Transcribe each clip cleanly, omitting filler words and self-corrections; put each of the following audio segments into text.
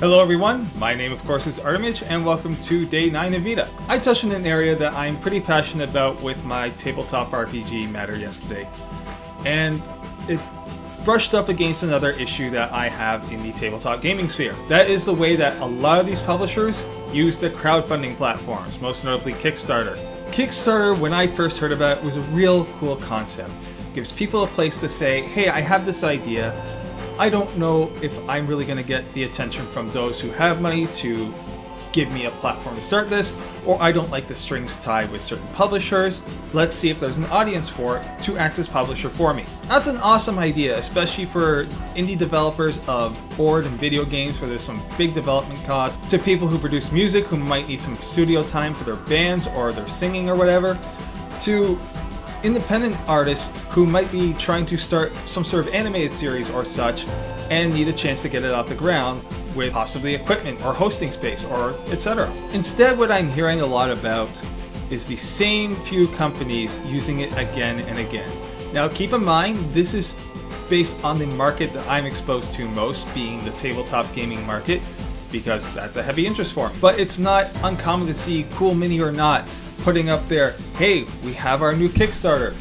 Hello everyone, my name of course is Artemage and welcome to Day 9 of VEDA. I touched on an area that I'm pretty passionate about with my tabletop RPG matter yesterday, and it brushed up against another issue that I have in the tabletop gaming sphere. That is the way that a lot of these publishers use the crowdfunding platforms, most notably Kickstarter. Kickstarter, when I first heard about it, was a real cool concept. It gives people a place to say, hey, I have this idea. I don't know if I'm really going to get the attention from those who have money to give me a platform to start this, or I don't like the strings tied with certain publishers. Let's see if there's an audience for it to act as publisher for me. That's an awesome idea, especially for indie developers of board and video games where there's some big development costs, to people who produce music who might need some studio time for their bands or their singing or whatever, to independent artists who might be trying to start some sort of animated series or such and need a chance to get it off the ground with possibly equipment or hosting space or etc. Instead, what I'm hearing a lot about is the same few companies using it again and again. Now keep in mind, this is based on the market that I'm exposed to most, being the tabletop gaming market, because that's a heavy interest for me. But it's not uncommon to see Cool Mini or Not putting up there, hey, we have our new Kickstarter,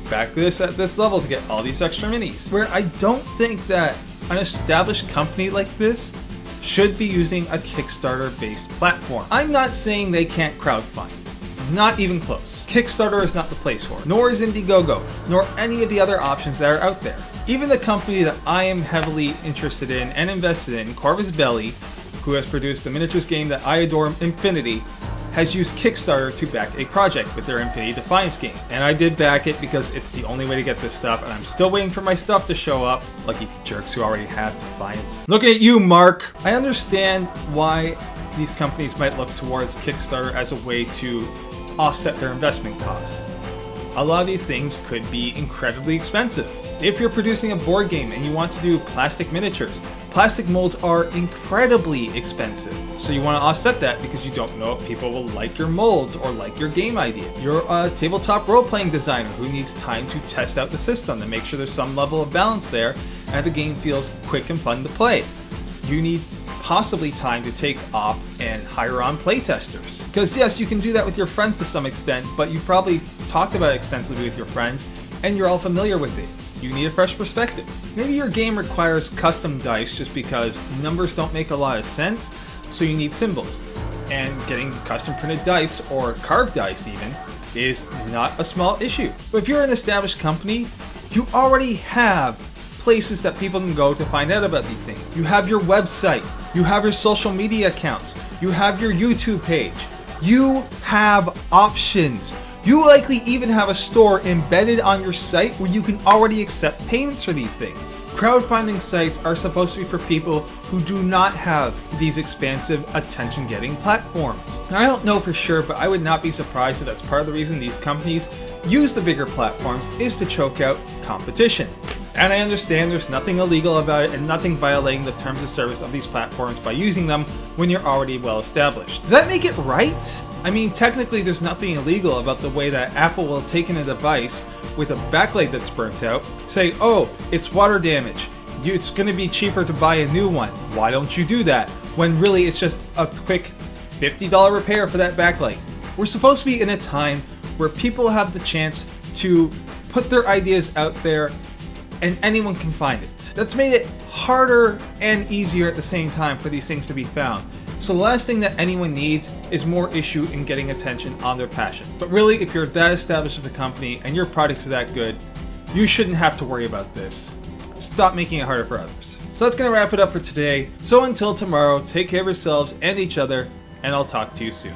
back this at this level to get all these extra minis. Where I don't think that an established company like this should be using a Kickstarter based platform. I'm not saying they can't crowdfund, not even close. Kickstarter is not the place for it, nor is Indiegogo, nor any of the other options that are out there. Even the company that I am heavily interested in and invested in, Corvus Belli, who has produced the miniatures game that I adore, Infinity, has used Kickstarter to back a project with their Infinity Defiance game. And I did back it because it's the only way to get this stuff, and I'm still waiting for my stuff to show up. Lucky jerks who already have Defiance. Looking at you, Mark! I understand why these companies might look towards Kickstarter as a way to offset their investment costs. A lot of these things could be incredibly expensive. If you're producing a board game and you want to do plastic miniatures, plastic molds are incredibly expensive. So you want to offset that because you don't know if people will like your molds or like your game idea. You're a tabletop role-playing designer who needs time to test out the system to make sure there's some level of balance there and the game feels quick and fun to play. You need possibly time to take off and hire on playtesters. Because yes, you can do that with your friends to some extent, but you've probably talked about it extensively with your friends and you're all familiar with it. You need a fresh perspective. Maybe your game requires custom dice just because numbers don't make a lot of sense, so you need symbols. And getting custom printed dice, or carved dice even, is not a small issue. But if you're an established company, you already have places that people can go to find out about these things. You have your website, you have your social media accounts, you have your YouTube page. You have options. You likely even have a store embedded on your site where you can already accept payments for these things. Crowdfunding sites are supposed to be for people who do not have these expansive attention-getting platforms. Now, I don't know for sure, but I would not be surprised that that's part of the reason these companies use the bigger platforms is to choke out competition. And I understand there's nothing illegal about it and nothing violating the terms of service of these platforms by using them when you're already well established. Does that make it right? I mean, technically there's nothing illegal about the way that Apple will take in a device with a backlight that's burnt out, say, oh, it's water damage, it's going to be cheaper to buy a new one. Why don't you do that? When really it's just a quick $50 repair for that backlight. We're supposed to be in a time where people have the chance to put their ideas out there and anyone can find it. That's made it harder and easier at the same time for these things to be found. So the last thing that anyone needs is more issue in getting attention on their passion. But really, if you're that established as a company and your product's that good, you shouldn't have to worry about this. Stop making it harder for others. So that's going to wrap it up for today. So until tomorrow, take care of yourselves and each other, and I'll talk to you soon.